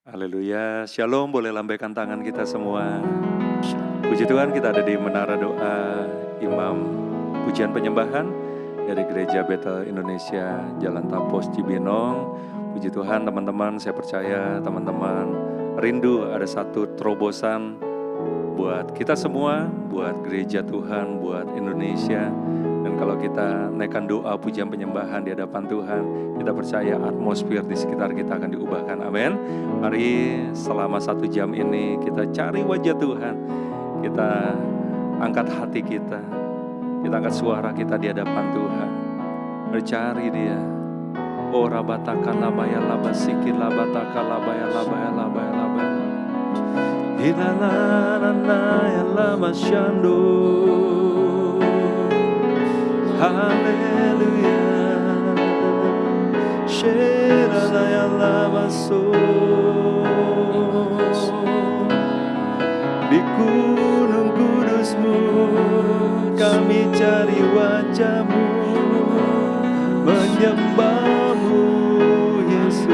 Haleluya, shalom, boleh lambaikan tangan kita semua. Puji Tuhan, kita ada di Menara Doa Imam Pujian Penyembahan dari Gereja Bethel Indonesia, Jalan Tapos, Cibinong. Puji Tuhan teman-teman, saya percaya teman-teman rindu ada satu terobosan buat kita semua, buat gereja Tuhan, buat Indonesia. Dan kalau kita naikkan doa pujian penyembahan di hadapan Tuhan, kita percaya atmosfer di sekitar kita akan diubahkan. Amin. Mari selama 1 jam ini kita cari wajah Tuhan. Kita angkat hati kita angkat suara kita di hadapan Tuhan. Mencari Dia. Oh rabatakan labaya labasikin labataka labaya labaya labaya labaya. Hilalana ya lama syando. Haleluya. Sherala ya lama so. Di gunung kudus-Mu kami cari wajah-Mu, menyembah-Mu Yesus.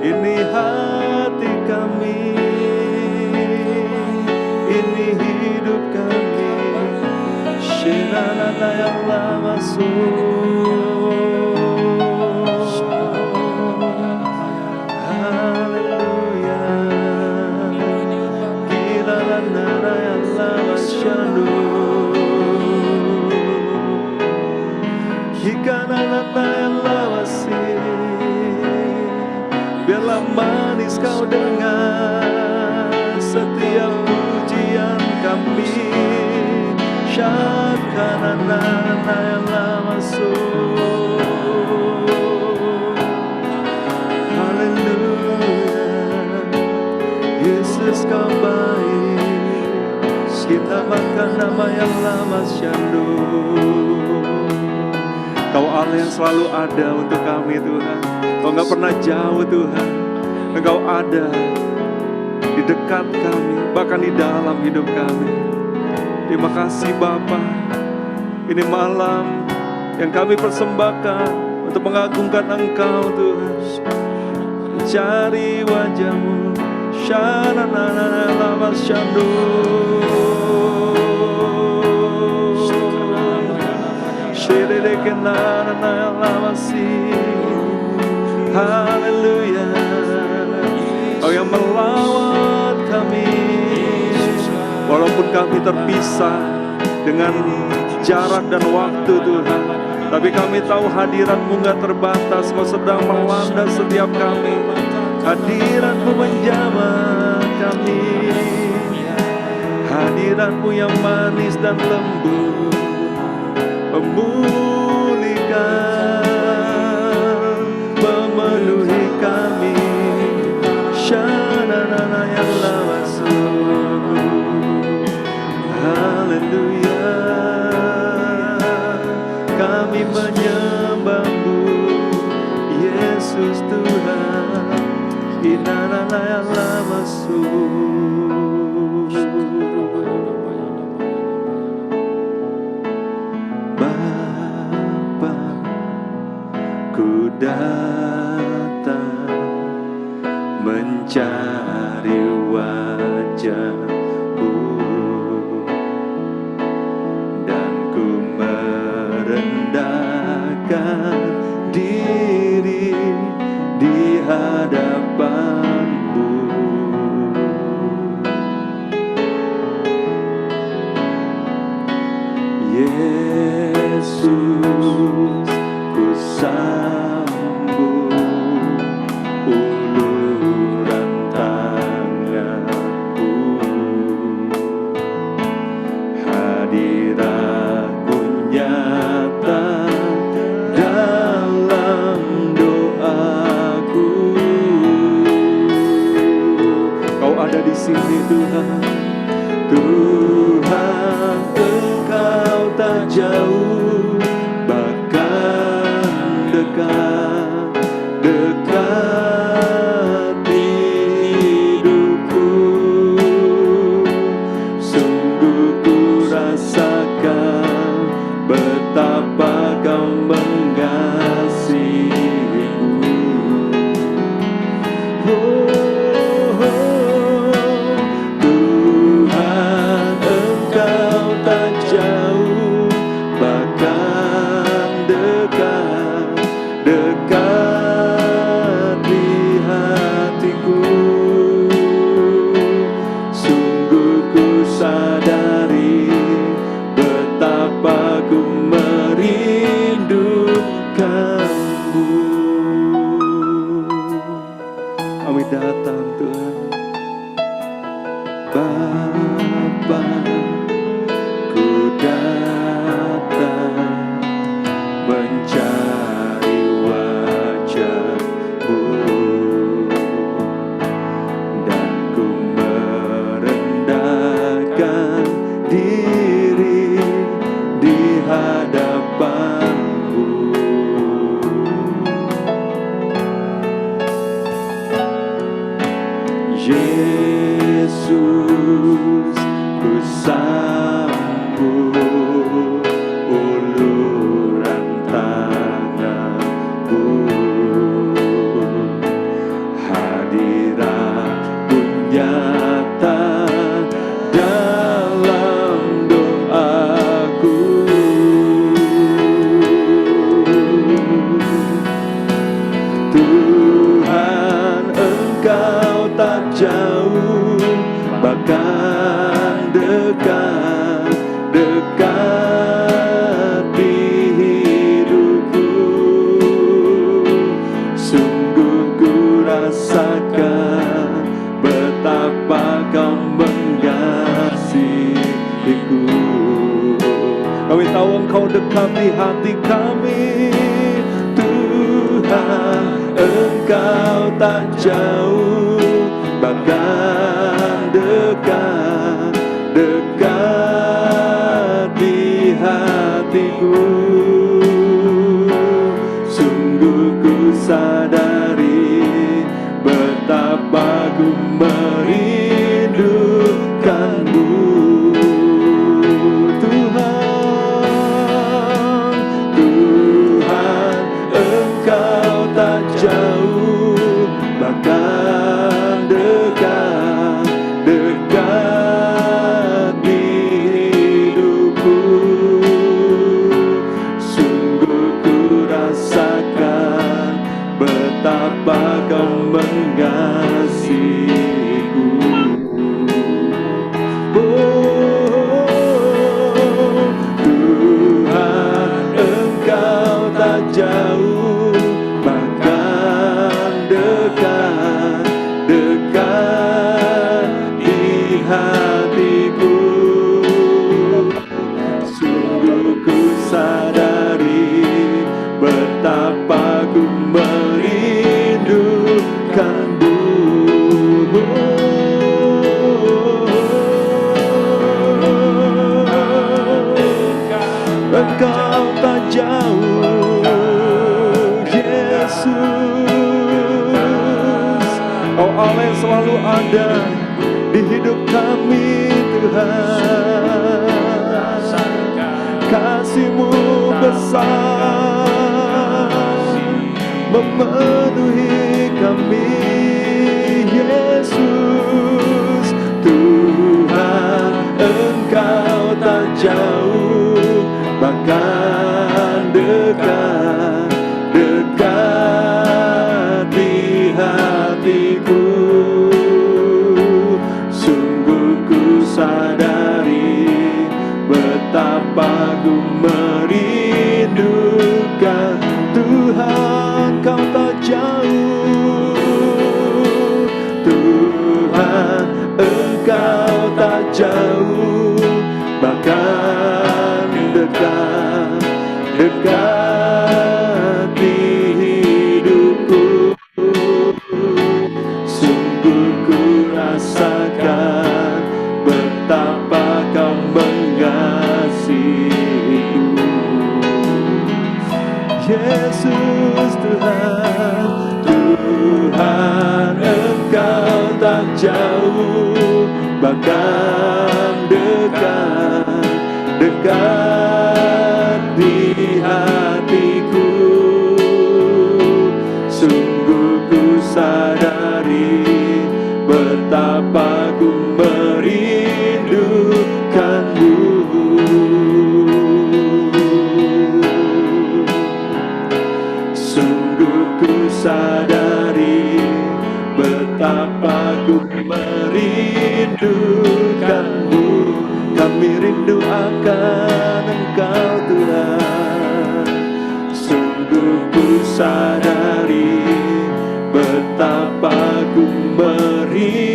Ini hati kami, ini hidup kami. Shenanana yang lama biarlah manis Kau dengar setiap pujian kami. Syakanana yang lama Haleluya. Yesus Kau baik, kita makan nama yang lama syando. Kau Allah yang selalu ada untuk kami Tuhan. Kau gak pernah jauh Tuhan. Engkau ada di dekat kami, bahkan di dalam hidup kami. Terima kasih Bapa. Ini malam yang kami persembahkan untuk mengagungkan Engkau Tuhan. Cari wajah-Mu. Shananana lama syando. Haleluya. Kau yang melawat kami, walaupun kami terpisah dengan jarak dan waktu Tuhan, tapi kami tahu hadirat-Mu gak terbatas. Kau sedang melanda setiap kami. Hadirat-Mu menjamah kami, hadirat-Mu yang manis dan lembut memulihkan, memenuhi kami. Shananana yang lama haleluya. Kami menyembah-Mu Yesus Tuhan. Inanana yang lama datang mencari wajah-Mu, dan ku merendahkan diri di hadapan-Mu. Yesus, ku sambut uluran tangan-Mu. Hadirat-Mu nyata dan sambut uluran tanganmu, hadiratmu nyata dalam doaku. Tuhan, Engkau tak jauh, bahkan dekat, dekat di hidupku. Sungguh ku rasakan betapa Kau mengasihiku. Kami tahu Engkau dekat di hati kami. Tuhan, Engkau tak jauh, bahkan dekat, dekat di hatiku. Sungguh ku sadari betapa ku merindukanmu. Tuhan, Tuhan, Engkau tak jauh, bahkan dekat, dekat di hidupku. Sungguh ku rasakan betapa Kau mengasihiku. Oh, Tuhan, Engkau tak jauh, bahkan dekat, dekat di hatiku. Sungguh ku sadari betapa ku merindukanmu. Engkau tak jauh, Yesus. Oh Allah yang selalu ada di hidup kami, Tuhan. Kasih-Mu besar memenuhi kami, Yesus. Tuhan, Engkau tak jauh, bahkan dekat, dekat di hatiku. Sungguh ku sadari betapa ku merindukan. Tuhan, Kau tak jauh. Tuhan, Engkau tak jauh, bahkan dekat, dekat di hidupku. Sungguh ku rasakan betapa Kau mengasihiku. Yesus, Tuhan, Tuhan, Engkau tak jauh, bahkan dekat, dekat di hatiku. Sungguh ku sadari betapa ku merindukanmu. Sungguh ku sadari betapa ku merindukanmu. Kami rindu akan Engkau, Tuhan. Sungguh ku sadari betapa ku merindukanmu.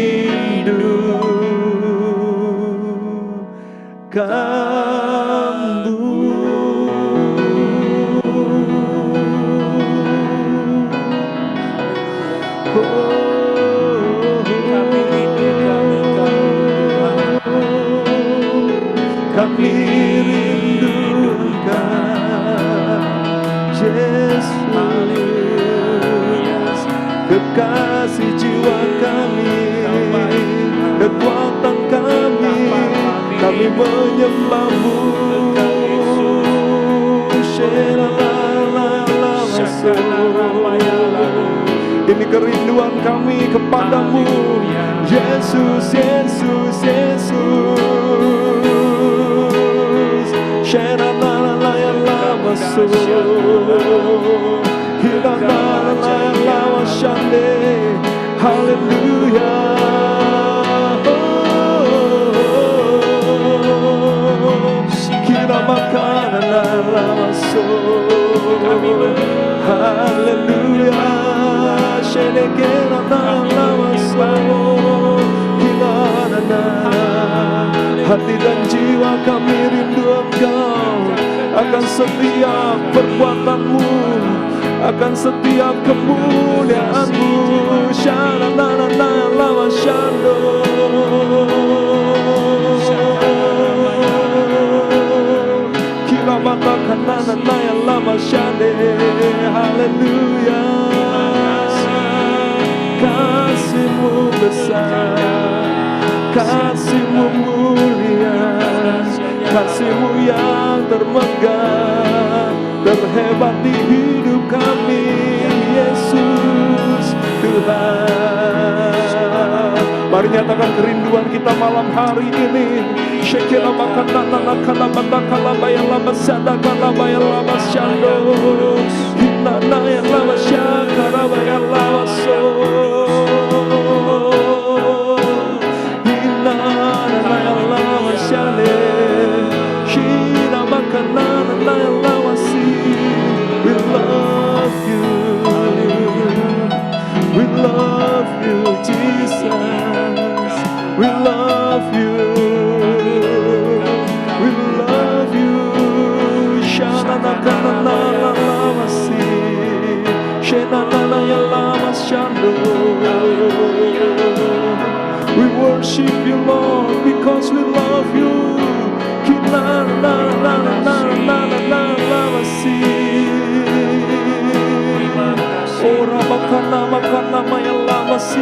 Kami rindukan Yesus, kekasih jiwa kami, kekuatan kami. kami menyembah-Mu. Ini kerinduan kami kepadamu, Yesus, Yesus, Yesus. Haleluya. Haleluya. Hati dan jiwa kami rindu Engkau, akan setiap perbuatan-Mu, akan setiap kemuliaan-Mu. Haleluya. Kasih-Mu besar, kasih-Mu mulia, kasih-Mu yang termegah, terhebat di hidup kami, Yesus Tuhan. Mari nyatakan kerinduan kita malam hari ini. Shekela makanana kana batakala bayala basada kana bayala basyando. Hinana ya lama syakara bayala baso. Hinana ya lama syale. Shina makanana ya lama si. We love you. We love you, Jesus. We love you. We love you. Shanana kanana lama si. Shenana ya lama shando. We worship you, Lord, because we love you. Kinana lama si. Ora makana maya lama si.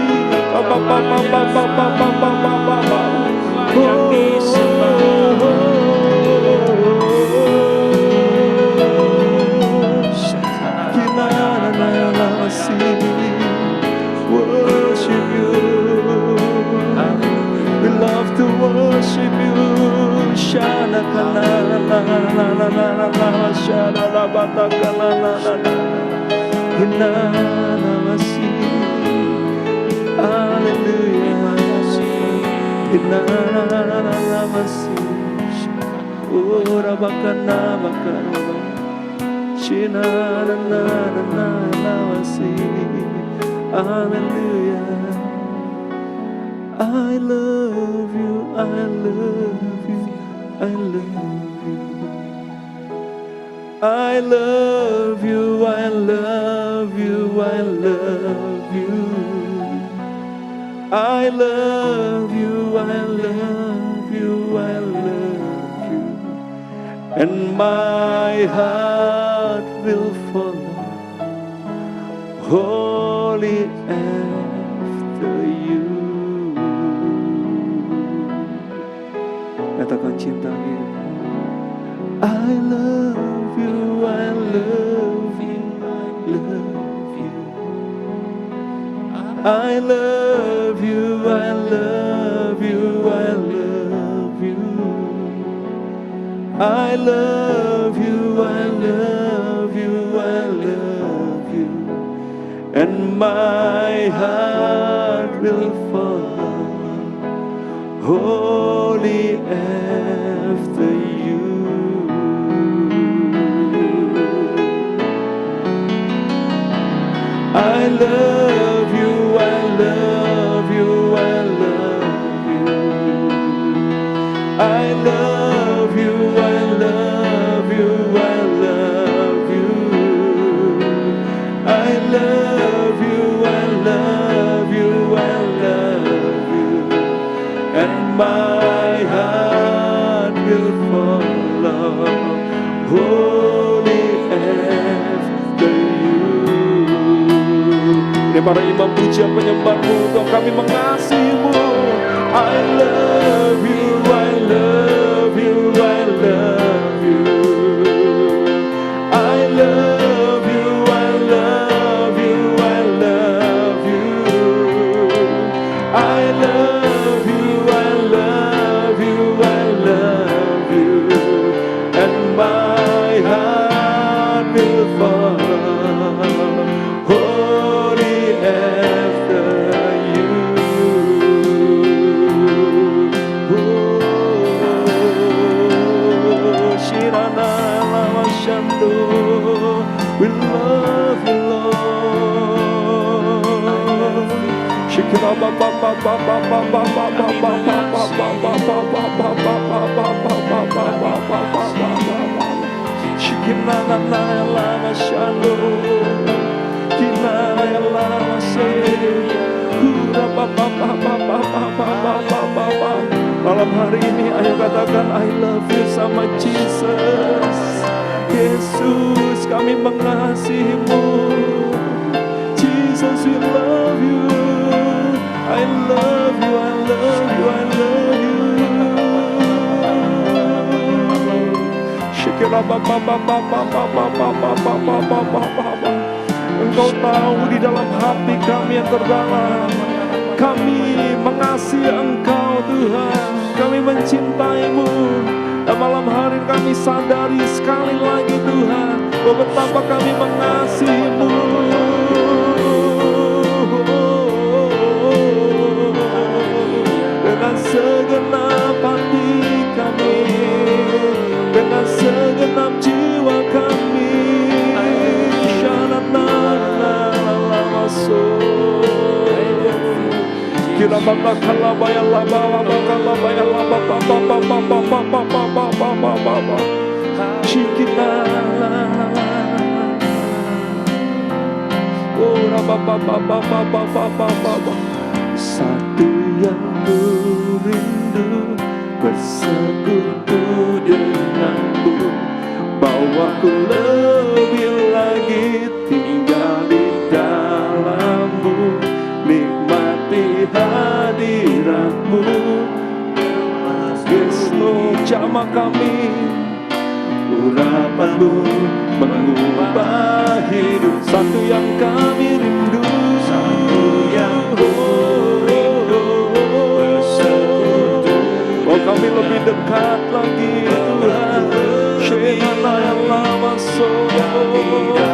Worship you. We love to worship you. Shana kana shana batakana. Hallelujah. Ora bakana bakana. Hallelujah. I love you, I love you, I love you. I love you, I love you, I love you. I love you, I love you, I love you. And my heart will follow wholly after you. Katakan cinta kita. I love you, I love you, I love you. I love you, I love you, I love you. I love you, I love you, I love you. And my heart will follow wholly after you. I love you, I love you, I love you. I love you, I love you, I love you. I love you, I love you, I love you. And my heart will follow wholly after you. Ini para imam pujian penyembah-Mu, Tuhan kami mengasihi-Mu. I love you, I love you. Shando. We love you, Lord. Shikira ba ba ba ba ba ba ba ba ba ba ba ba ba ba ba ba ba ba ba. Shikina na na lama Shando. Kina ya lama se. Hura ba ba ba ba ba ba ba ba ba ba. Malam hari ini ayo katakan I love you sama Jesus. Yesus, kami mengasihimu. Jesus, we love you. I love you, I love you, I love you. Shikira ba ba ba ba ba ba ba ba ba ba ba ba ba ba. Engkau tahu di dalam hati kami yang terdalam, kami mengasihi Engkau Tuhan, kami mencintaimu. Dan malam hari kami sadari sekali lagi Tuhan, bahwa betapa kami mengasihimu. Dengan segenap hati kami, dengan segenap jiwa kami. Kira bapa kala baya laba laba kala baya laba bapa bapa bapa bapa bapa bapa cikina ora bapa bapa bapa bapa bapa. Satu yang ku rindu bersekutu denganmu, bawaku lebih lagi tinggal di dalammu, nikmati hadiratmu. Yes Lord, jamah kami, urapanmu mengubah hidup. Satu yang kami rindu, satu yang ku rindu bersekutu. Oh kami lebih dekat lagi Tuhan. Shenana yang lama so, haleluya.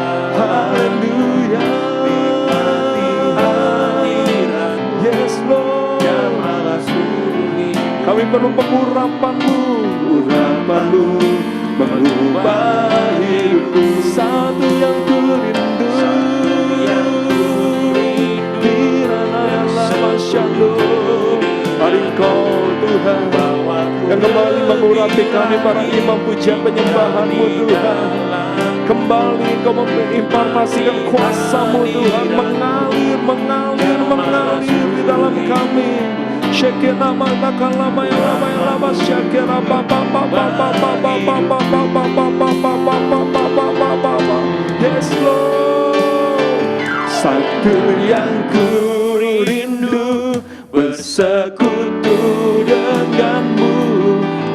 Kami perlu pengurapan-Mu, urapan-Mu mengubah hidupku. Satu yang ku rindu, kirana yang lama syahdu. Hari Engkau Tuhan yang kembali mengurapi kami para imam pujian penyembahan-Mu Tuhan. Kembali Engkau mengimpartasikan kuasa-Mu Tuhan, mengalir, mengalir, mengalir di dalam kami. Shekena mata kalama ya lama ya lama shekena ba ba ba ba ba ba ba ba ba ba ba ba ba ba ba ba ba. Yes Lord, satu yang ku rindu bersekutu denganmu,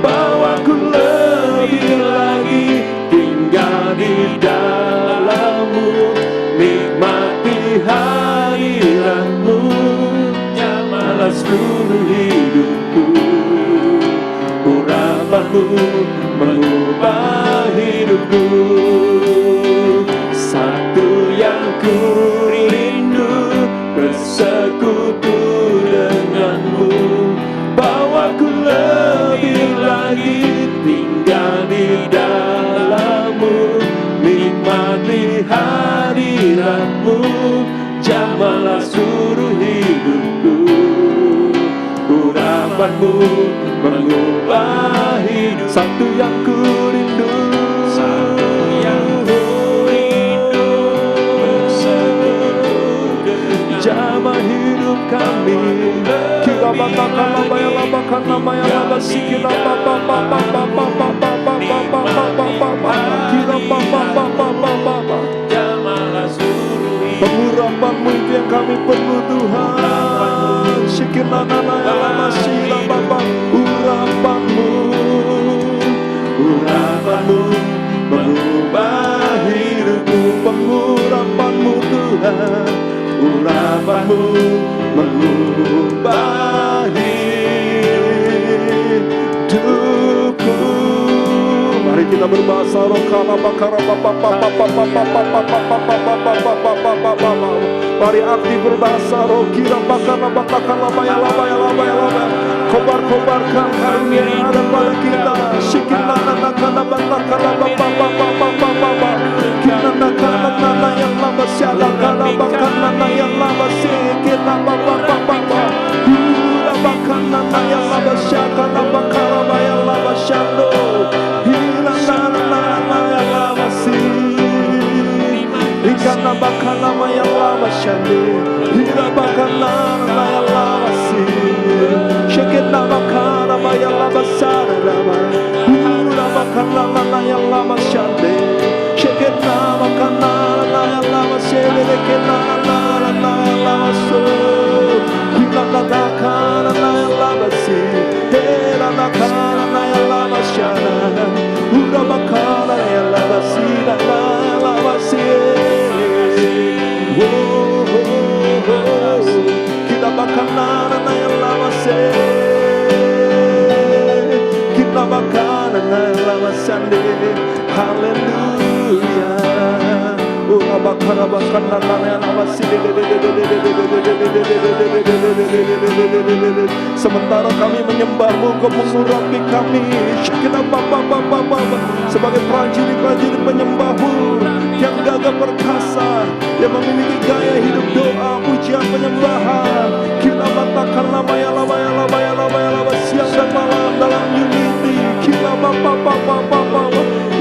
bawaku lebih lagi tinggal di dalammu, nikmati hadiratmu. Seluruh hidupku, urapanmu mengubah hidupku. Satu yang ku rindu bersekutu denganmu, bawaku lebih lagi tinggal di dalammu, nikmati hadiratmu. Jamahlah seluruh hidupku, urapanmu mengubah hidup. Satu yang ku rindu, satu yang ku rindu bersekutu dengan jamah hidup kami. Kira bata kana baya laba kana baya laba sikira papa papa papa papa papa papa kira papa papa papa. Jamahlah seluruh pengurapan-Mu itu yang kami perlu Tuhan. Shikirana ya lama sila bapa. Urapan-Mu, urapan-Mu mengubah hidupku. Pengurapan-Mu Tuhan, urapan-Mu mengubah hidupku. Mari kita berbahasa roh kala bakara papa papa papa papa papa papa. Mari aktif berbahasa roh kira bakara bakara labaya labaya labaya labaya. Kobar-kobarkan karunia yang ada pada kita. Shikirana nakana bakara papa papa papa Sementara kami menyembah-Mu, Kau mengurapi kami sebagai prajurit-prajurit penyembah-Mu yang gagah perkasa, yang memiliki gaya hidup doa, pujian, penyembahan. Kita batakan lama ya siang dan malam dalam unity. Kita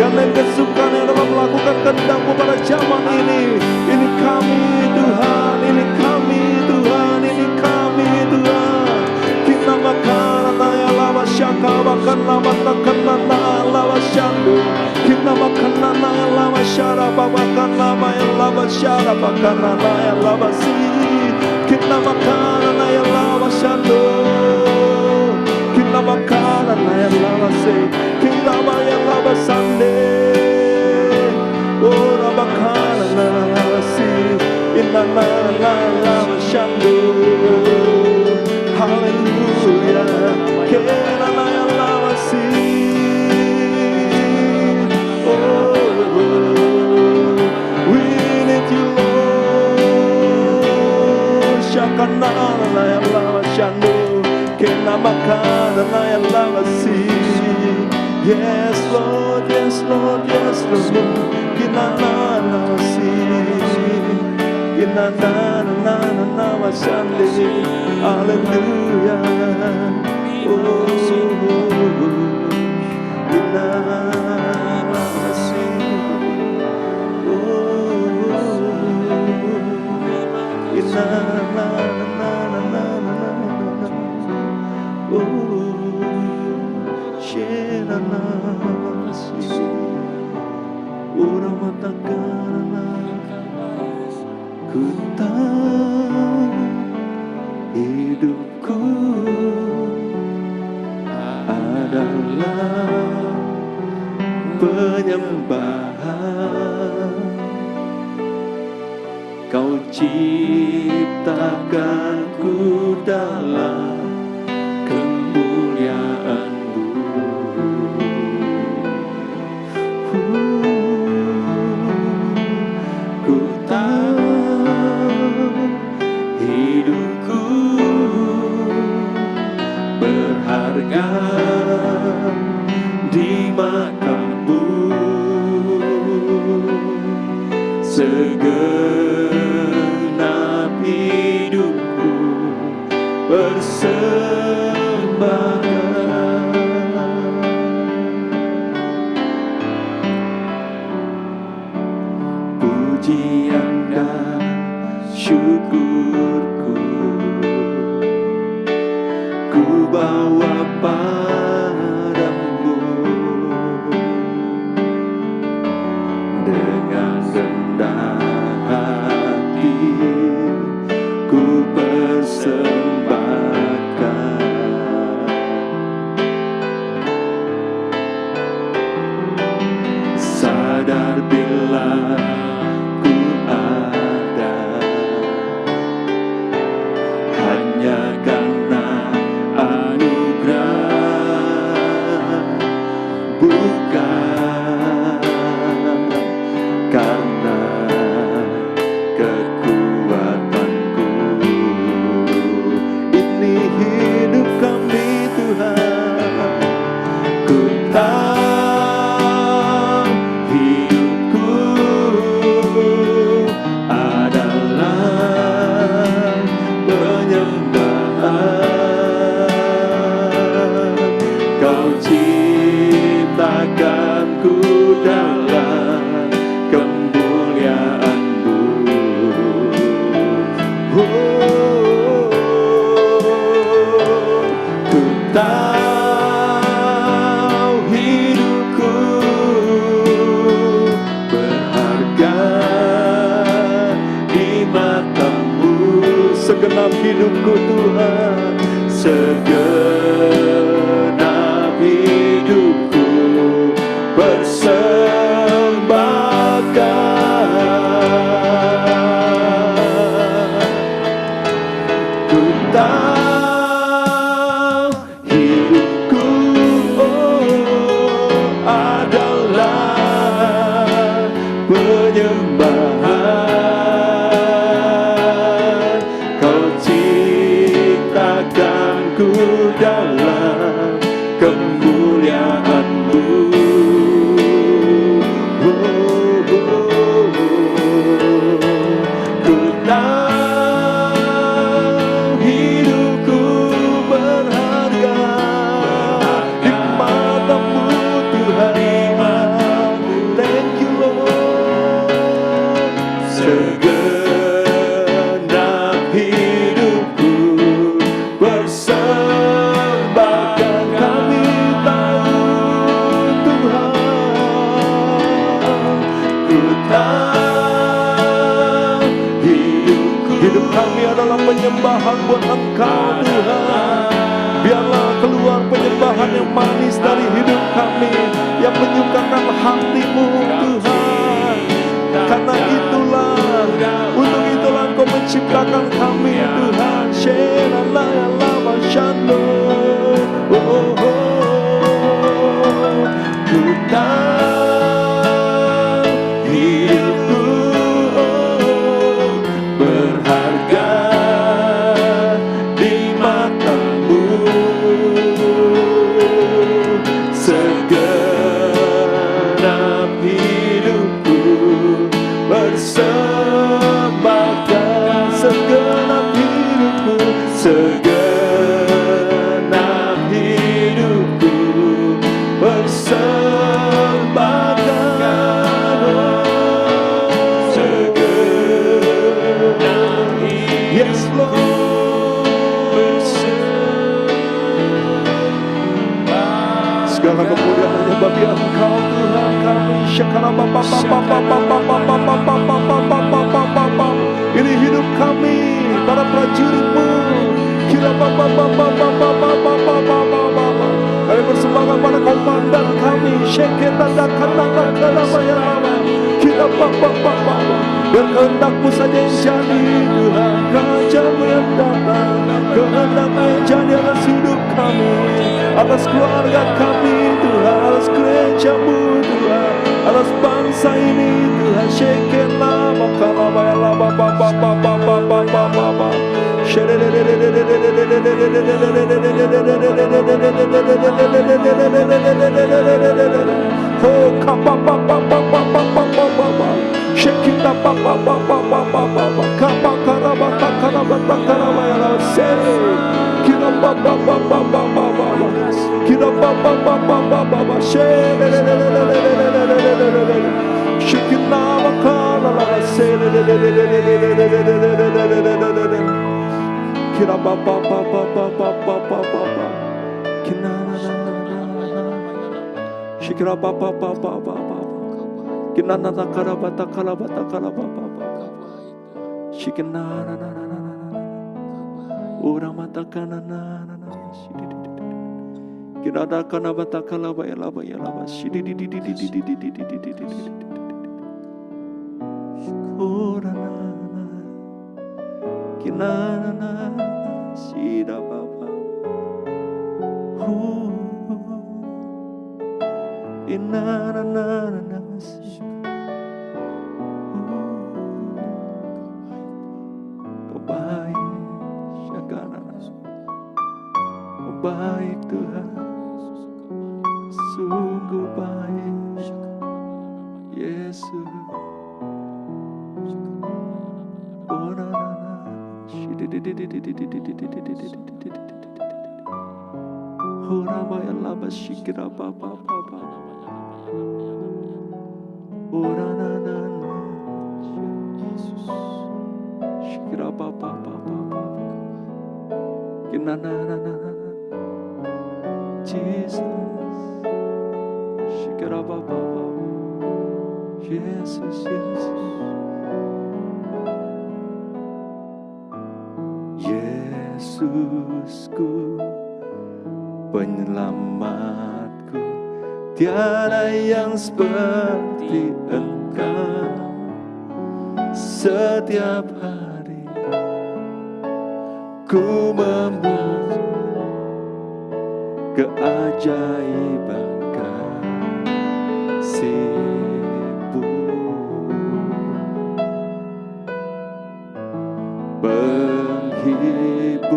yang lain kesukaan yang dalam melakukan kehendak-Mu pada zaman ini. Ini kami Tuhan, ini kami Tuhan, ini kami Tuhan. Kita makan ya lama syaka, makan lama takkan lama syandu. Kita makan ya lama syara, makan lama ya lama syara, makan lama ya lama si. Kita makan ya lama syandu. Kita makan ya lama si. Kita ya lama sande. Oh makan lama si. Inna lama syandu. Hallelujah. Kita ya lama si. Yes Lord, yes Lord, yes Lord. Hallelujah. Ku tahu hidupku adalah penyembahan. Kau ciptakanku dalam kemuliaan-Mu. Ku tahu hidupku berharga di mata-Mu. Segenap hidupku persembahkan. Pujian dan syukurku ku bawa padamu. Dengan rendah hati ku persembahkan. Sadar bila ku ada hanya karena anugerah, bukan karena kekuatanku. Ini hidup kami Tuhan. Ku tahu hidupku adalah penyembahan. Kau ciptakanku dalam kemuliaan-Mu. hidupku Tuhan, segenap hidupku persembahkan. Ku tahu hidupku adalah penyembahan. Kau ciptakanku dalam kemuliaan-Mu. Ku tahu hidupku berharga di mata-Mu Tuhan. Thank you Lord. Segenap hidupku persembahkan. Kami tahu Tuhan, ku tahu hidup kami adalah penyembahan buat Engkau Tuhan. Biarlah keluar penyembahan yang manis dari hidup kami, yang menyukakan hati-Mu Tuhan. Karena itulah, untuk itulah Engkau menciptakan kami Tuhan. Shelalala Shando. Ku tahu hidupku berharga di mata-Mu. Segenap hidupku persembahkan. Segenap hidupku, segenap hidupku persembahkan. Segenap hidupku, yes Lord. Segala kemuliaan hanya bagi Engkau Tuhan kami. Ini hidup kami, para prajurit-Mu. Kami persembahkan pada komandan kami. Biar kehendak-Mu saja yang jadi Tuhan. Kerajaan-Mu yang datang, kehendak-Mu yang jadi atas hidup kami, atas keluarga kami Tuhan, atas gereja-Mu Tuhan, atas bangsa ini Tuhan. Shekelah makalabaya baba. Oh kapapa. Shekita papa kapa karabaya se kira papa kira papa she shikina makala se kira papa kina shikira papa kinana karabata shikinana ura mata kanana kinada kanabata kalabaya laba shikurana kinana sida baba inana baik Tuhan, sungguh baik Yesus. Oh na na na, oh ramaya laba shikira papa. Oh na na na, Yesus shikira papa. Kinana na. Jesus, shikara baba, Jesus, yes. Yesusku, penyelamatku. Tiada yang seperti Engkau. Setiap hari ku memuji keajaiban kasih-Mu. Penghibur,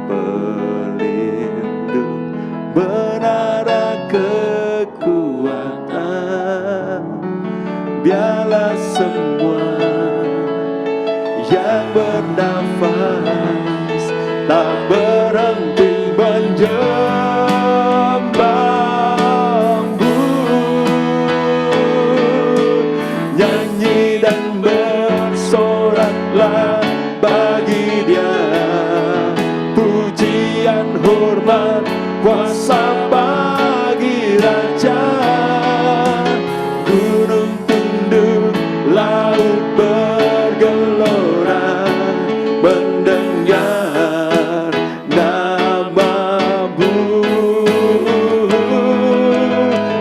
pelindung, menara kekuatan. Biarlah semua yang bernafas tak berhenti menyembah-Mu. Nyanyi dan bersoraklah bagi Dia, pujian, hormat, kuasa bagi Raja. Gunung tunduk, laut bergelora mendengar nama-Mu.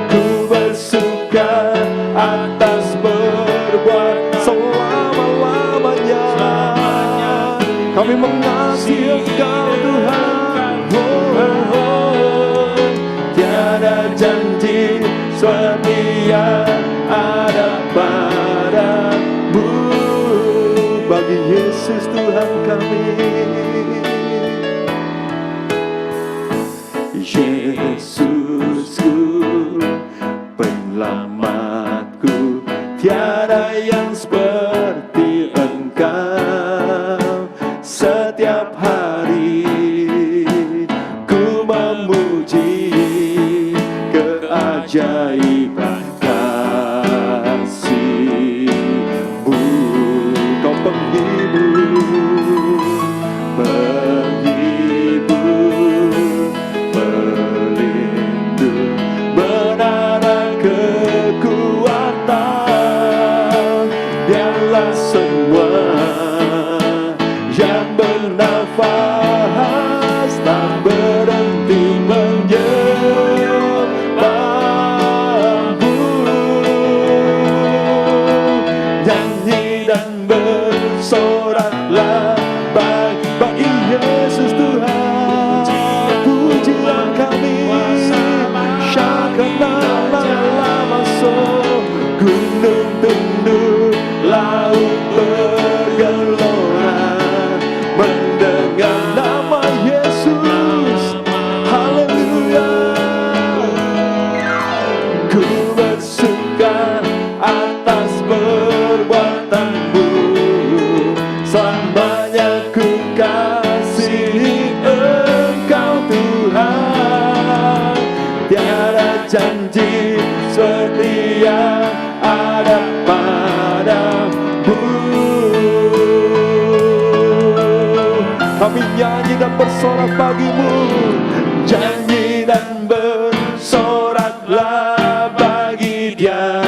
Ku bersuka atas berbuat selama-lamanya. Kami mengasihi Engkau Tuhan. Tiada janji seperti yang ada padamu. Bagi Yesus Tuhan kami, Yesusku, penyelamatku. Tiada yang seperti Engkau. Setiap hari ku memuji keajaiban kasih-Mu. Kau penghibur, penghibur, pelindung, menara kekuatan. Biarlah semua yang bernafas tak berhenti menyembah-Mu. Nyanyi dan bersoraklah bagi Yesus Tuhan. Pujian kami syakana lama so. Gunung tunduk, laut bergelora mendengar nama Yesus. Haleluya. Ku bersuka atas perbuatan-Mu. Selamanya ku kasihi Engkau Tuhan. Tiada janji seperti yang ada padamu. Kami nyanyi dan bersorak bagi-Mu. Nyanyi dan bersoraklah bagi Dia,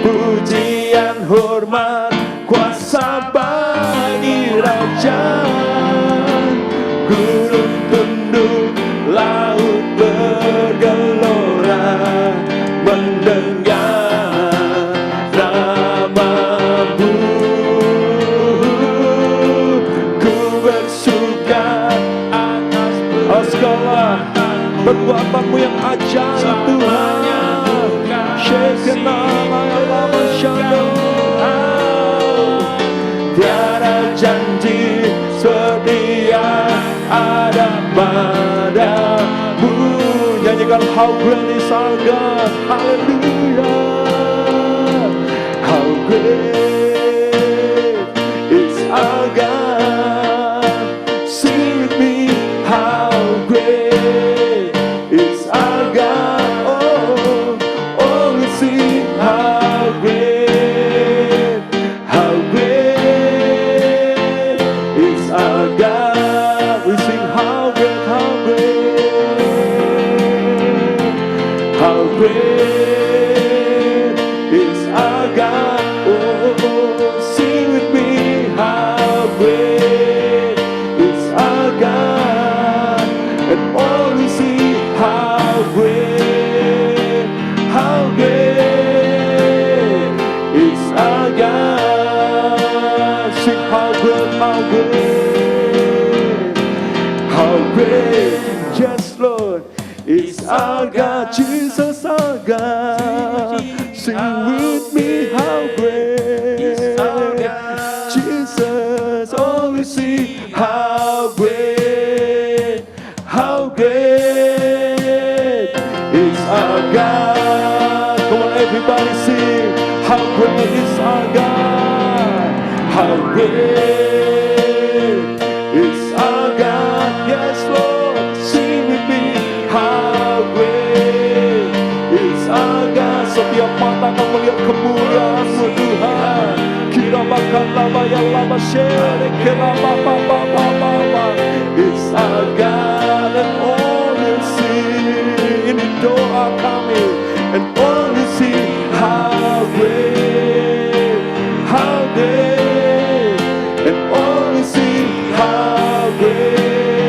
pujian, hormat, kuasa bagi Raja. Gunung tunduk, laut bergelora mendengar nama-Mu. Ku bersuka atas perbuatan-Mu yang ajaib Tuhan. Tiada janji seperti yang ada padamu. Nyanyikan how great is our God. Hallelujah. How great is our God. Sing with me. How great is our God. Oh, oh, we sing how great, how great is our God. We sing how great, how great, how great is our God. Oh, sing with me, how great is our God. Sing with me, how great is our God. Jesus, oh we see how great is our God. Come on everybody sing, how great is our God. How great is our God. Yes Lord, sing with me, how great is our God. Setiap mata akan melihat kemuliaan-Mu Tuhan. Kira bakal lama yang lama share, kira apa. It's our God, and all will see. Ini doa kami, and all will see how great, and all will see how great,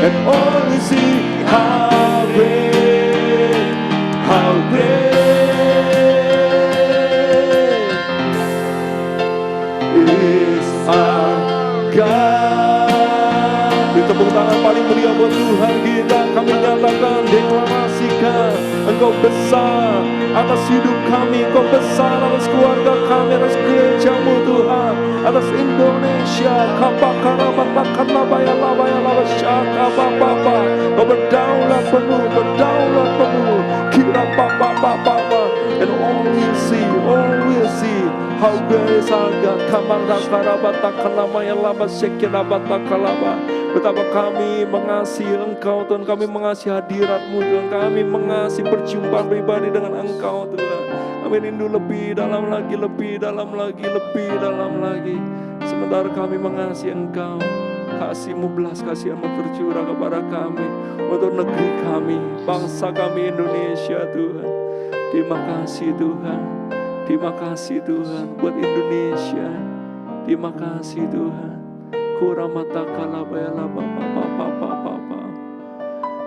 and all will see how great is our God. Di tepuk tangan paling meriah buat Tuhan kita, kami nyatakan, deklarasikan, Engkau besar atas hidup kami, Engkau besar atas keluarga kami, atas gereja-Mu Tuhan, atas Indonesia. Kau berdaulat penuh, kira and all will see how great is our God. Betapa kami mengasihi Engkau Tuhan, kami mengasihi hadirat-Mu Tuhan, kami mengasihi perjumpaan pribadi dengan Engkau Tuhan. Kami rindu lebih dalam lagi. Sementara kami mengasihi Engkau, kasih-Mu, belas kasihan-Mu tercurah kepada kami, untuk negeri kami, bangsa kami Indonesia Tuhan. Terima kasih Tuhan buat Indonesia. Terima kasih Tuhan. Kuramata kalabaya laba papa.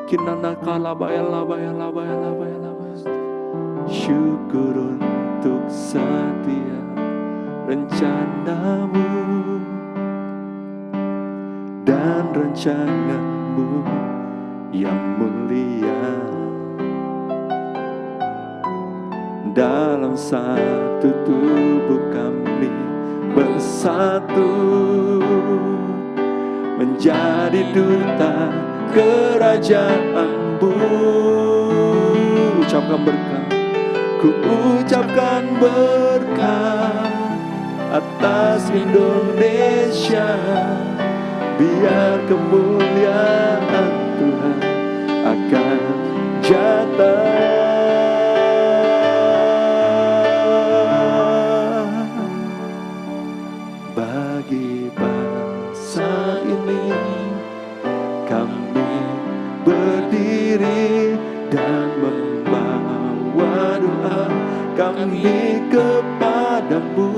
Kinana kalabaya laba. Syukur untuk setia rencana-Mu dan rencana-Mu yang mulia. Dalam satu tubuh kami bersatu, menjadi duta kerajaan-Mu. Ucapkan berkat, ku ucapkan berkat atas Indonesia. Biar kemuliaan Tuhan akan jatuh. Bagi bangsa ini kami berdiri dan membawa doa kami kepadamu.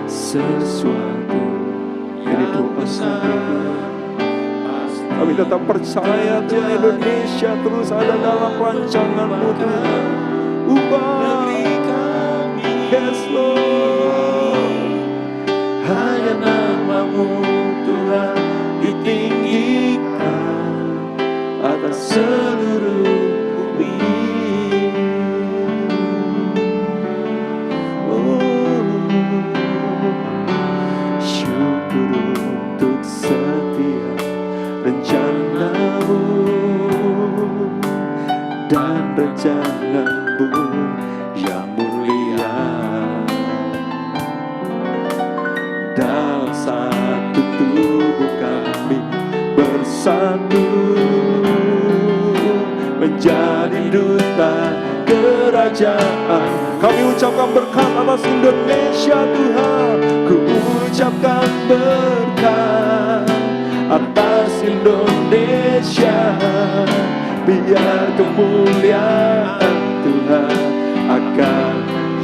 Sesuatu ini doa kami tetap percaya Tuhan, Indonesia terus ada dalam rancangan-Mu Tuhan. Ubah negeri kami, yes Lord. Hanya nama-Mu Tuhan ditinggikan atas seluruh bumi. Syukur untuk setiap rencana-Mu dan rencana-Mu yang mulia. Dalam satu tubuh kami bersatu, menjadi duta kerajaan. Kami ucapkan berkat atas Indonesia Tuhan. Ku ucapkan berkat atas Indonesia. Biar kemuliaan Tuhan akan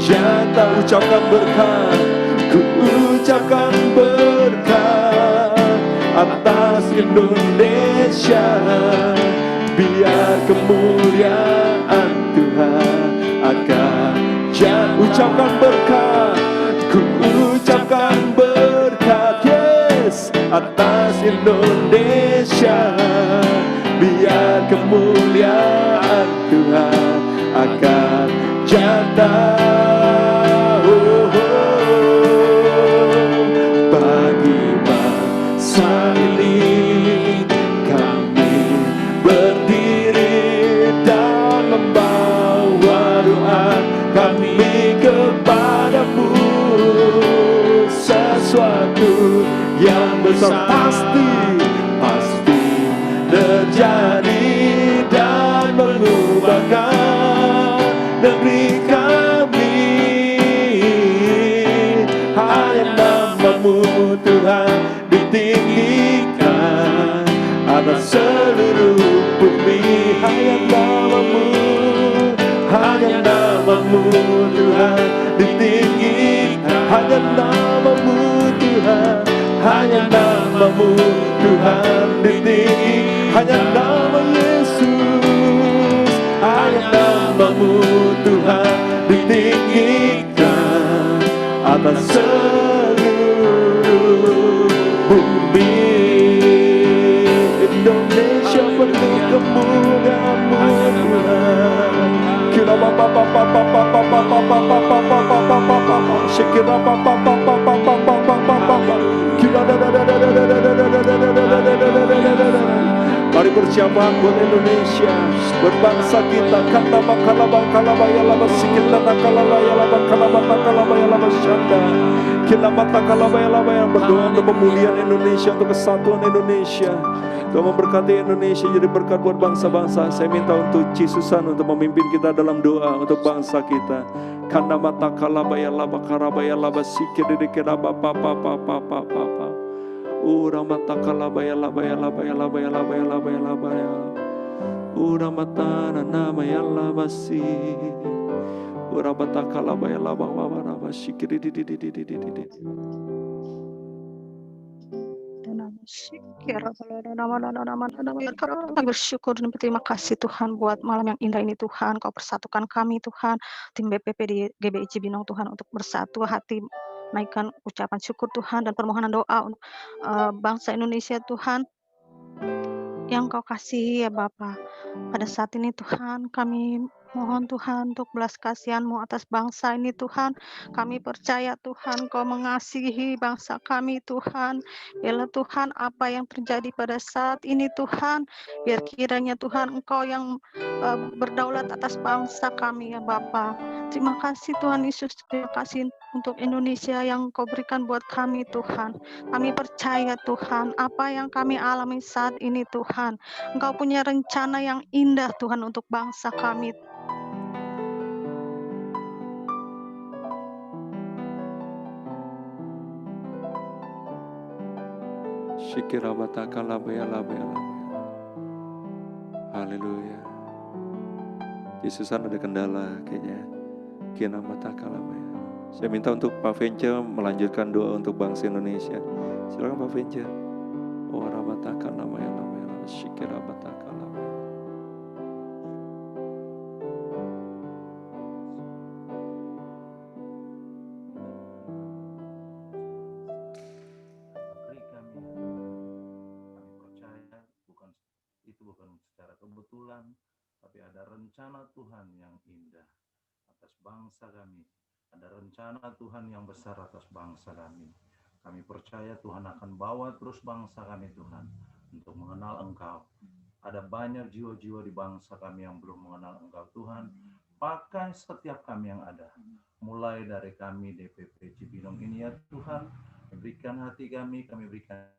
nyata. Ucapkan berkat, ku ucapkan berkat atas Indonesia. Biar kemuliaan Tuhan akan nyata. Ucapkan berkat, ku ucapkan berkat, yes, atas Indonesia. Biar biar kemuliaan Tuhan akan jatuh bagi bangsa ini. Kami berdiri dan membawa doa kami kepadamu. Sesuatu yang besar pasti terjadi dan mengubahkan negeri kami. Hanya namamu Tuhan ditinggikan atas seluruh bumi. Hanya namamu Tuhan ditinggikan. Hanya namamu Tuhan, hanya namamu Tuhan ditinggikan. Hanya nama Yesus, hanya namamu Tuhan ditinggikan atas seluruh bumi. Indonesia penuh kemuliaan-Mu Tuhan. Kira papa papa papa papa papa papa papa papa sekira papa papa papa papa papa kira mari berjamaah buat Indonesia, berbangsa kita. Kata bakala bakala bayala sikit lana kala bayala bakala bakala bayala masyanda kila mata kala bayala bayala. Berdoa untuk pemulihan Indonesia, untuk kesatuan Indonesia. Tuhan memberkati Indonesia jadi berkat buat bangsa-bangsa. Saya minta untuk Yesusan untuk memimpin kita dalam doa untuk bangsa kita. Karena mata kalabaya laba karabaya laba sikir dikira papa papa papa papa. Ura mata kalabaya labaya labaya labaya labaya labaya labaya. Ura mata nama ya laba si. Ura mata kalabaya laba laba sikir di. Kami bersyukur dan berterima kasih Tuhan buat malam yang indah ini Tuhan. Kau persatukan kami Tuhan, tim BPP di GBI Cibinong Tuhan, untuk bersatu hati naikkan ucapan syukur Tuhan dan permohonan doa untuk bangsa Indonesia Tuhan yang Kau kasihi ya Bapa. Pada saat ini Tuhan kami mohon Tuhan untuk belas kasihan-Mu atas bangsa ini Tuhan. Kami percaya Tuhan Kau mengasihi bangsa kami Tuhan. Biarlah Tuhan apa yang terjadi pada saat ini Tuhan, biar kiranya Tuhan Engkau yang berdaulat atas bangsa kami ya Bapa. Terima kasih Tuhan Yesus, terima kasih untuk Indonesia yang Kau berikan buat kami Tuhan. Kami percaya Tuhan apa yang kami alami saat ini Tuhan, Engkau punya rencana yang indah Tuhan untuk bangsa kami. Shikirabata kalabaya labaya labaya. Haleluya. Yesusan ada kendala kayaknya. Kinamata kalabaya. Saya minta untuk Pak Vence melanjutkan doa untuk bangsa Indonesia. Silakan Pak Vence. Oh rabata kalabaya labaya labaya. Shikirabata kalabaya. Bukan secara kebetulan, tapi ada rencana Tuhan yang indah atas bangsa kami. Ada rencana Tuhan yang besar atas bangsa kami. Kami percaya Tuhan akan bawa terus bangsa kami Tuhan untuk mengenal Engkau. Ada banyak jiwa-jiwa di bangsa kami yang belum mengenal Engkau Tuhan. Pakai setiap kami yang ada. Mulai dari kami DPP Cibinong ini ya Tuhan. Berikan hati kami berikan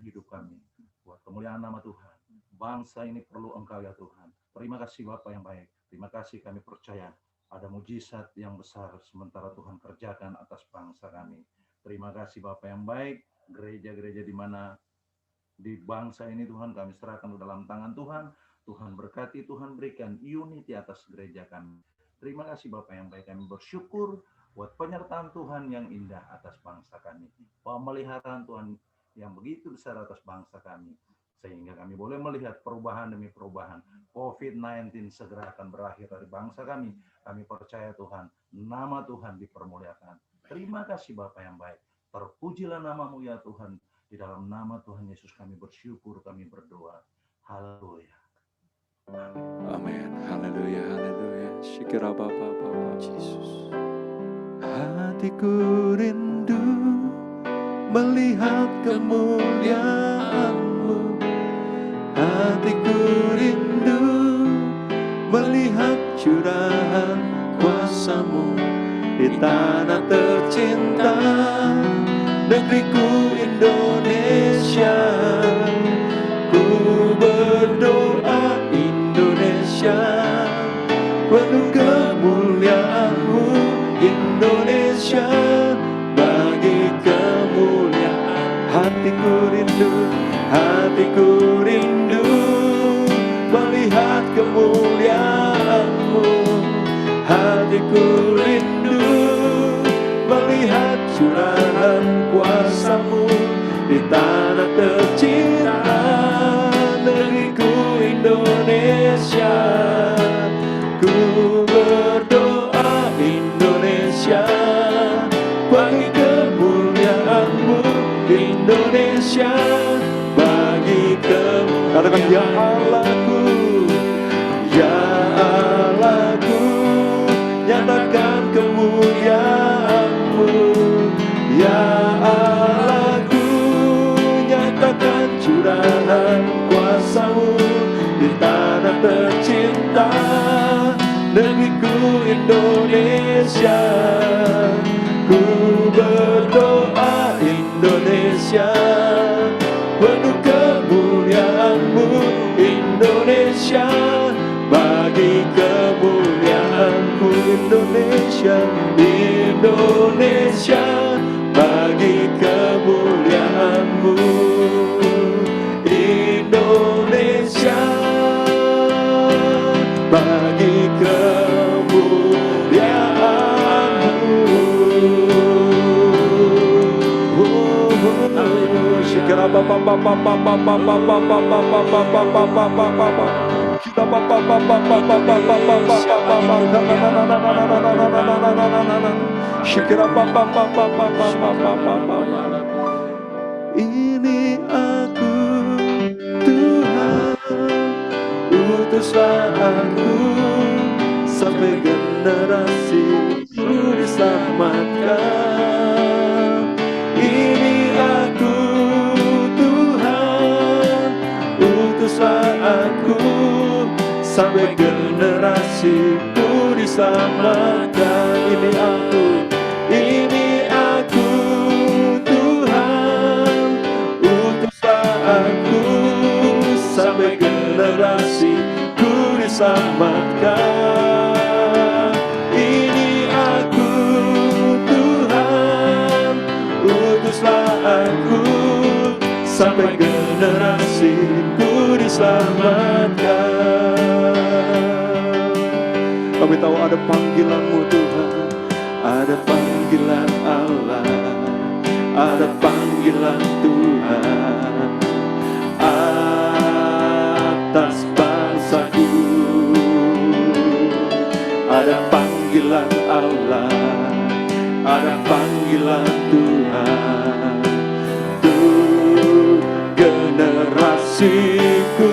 hidup kami buat kemuliaan nama Tuhan. Bangsa ini perlu Engkau ya Tuhan. Terima kasih Bapa yang baik. Terima kasih, kami percaya ada mujizat yang besar sementara Tuhan kerjakan atas bangsa kami. Terima kasih Bapa yang baik. Gereja-gereja di mana di bangsa ini Tuhan kami serahkan ke dalam tangan Tuhan. Tuhan berkati, Tuhan berikan unity atas gereja kami. Terima kasih Bapa yang baik. Kami bersyukur buat penyertaan Tuhan yang indah atas bangsa kami. Pemeliharaan Tuhan yang begitu besar atas bangsa kami, sehingga kami boleh melihat perubahan demi perubahan. COVID-19 segera akan berakhir dari bangsa kami. Kami percaya Tuhan, nama Tuhan dipermuliakan. Terima kasih Bapa yang baik. Terpujilah nama-Mu ya Tuhan. Di dalam nama Tuhan Yesus kami bersyukur, kami berdoa. Haleluya. Amin. Haleluya, haleluya. Syukur Bapa, Yesus. Hatiku rindu melihat kemuliaan-Mu. Hatiku rindu melihat curahan kuasa-Mu di tanah tercinta, negeriku Indonesia. Ku berdoa Indonesia, penuh kemuliaan-Mu Indonesia, bagi kemuliaan. Hatiku rindu melihat kemuliaan-Mu. Hatiku rindu melihat curahan kuasa-Mu di tanah tercinta, negeriku Indonesia. Ku berdoa Indonesia, bagi kemuliaan-Mu Indonesia, bagi Katakan ya Allahku, ya Allahku, nyatakan kemuliaan-Mu. Ya Allahku, nyatakan curahan kuasa-Mu di tanah tercinta, negeriku Indonesia. Ku berdoa Indonesia, penuh kemuliaan-Mu Indonesia, bagi kemuliaan-Mu Indonesia. Indonesia, bagi kemuliaan-Mu Indonesia, bagi Ini aku Tuhan, utuslah aku sampai generasi ku diselamatkan. Ini aku Tuhan, utuslah aku sampai generasi ku diselamatkan. Ini aku Tuhan, utuslah aku sampai generasi ku diselamatkan. Ini aku Tuhan, utuslah aku sampai generasi ku diselamatkan. Kami tahu ada panggilan-Mu Tuhan, ada panggilan Allah, ada panggilan Tuhan atas bangsaku. Ada panggilan Allah, ada panggilan Tuhan untuk generasiku.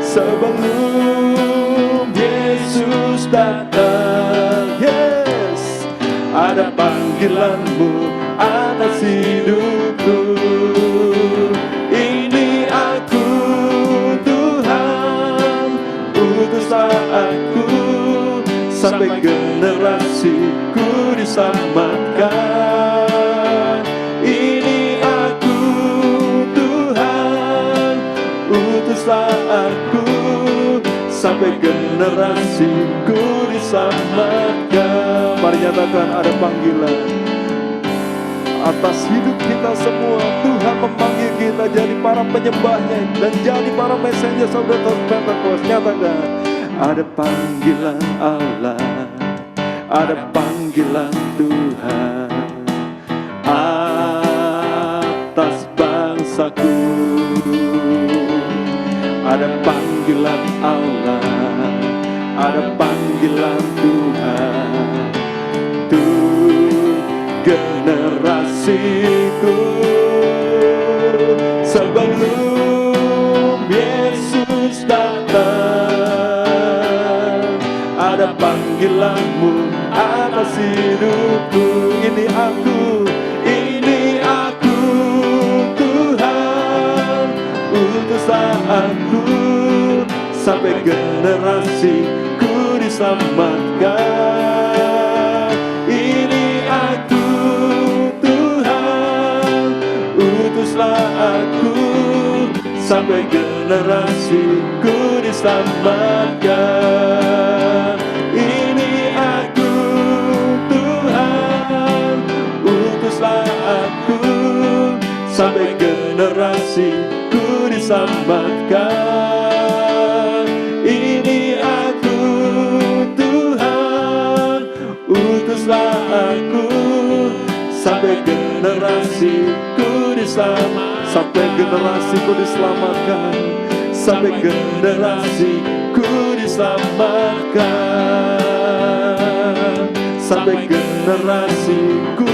Sebelum Yesus datang, yes, ada panggilan-Mu atas hidupku. Ini aku Tuhan, utuslah aku sampai generasiku diselamatkan. Ini aku Tuhan, utuslah aku sampai generasiku diselamatkan. Mari nyatakan ada panggilan atas hidup kita semua. Tuhan memanggil kita jadi para penyembahnya dan jadi para messenger saudara Pentecost. Nyatakan ada panggilan Allah, ada panggilan Tuhan atas bangsaku. Ada panggilan Allah, ada panggilan Tuhan untuk generasiku. Sebelum firman-Mu atas hidupku. Ini aku Tuhan, utuslah aku sampai generasiku diselamatkan. Ini aku Tuhan, utuslah aku sampai generasiku diselamatkan. Ini aku Tuhan, utuslah aku sampai generasiku diselamatkan. Ini aku Tuhan, utuslah aku sampai generasiku diselamatkan. Sampai generasiku diselamatkan, sampai generasiku diselamatkan, sampai generasiku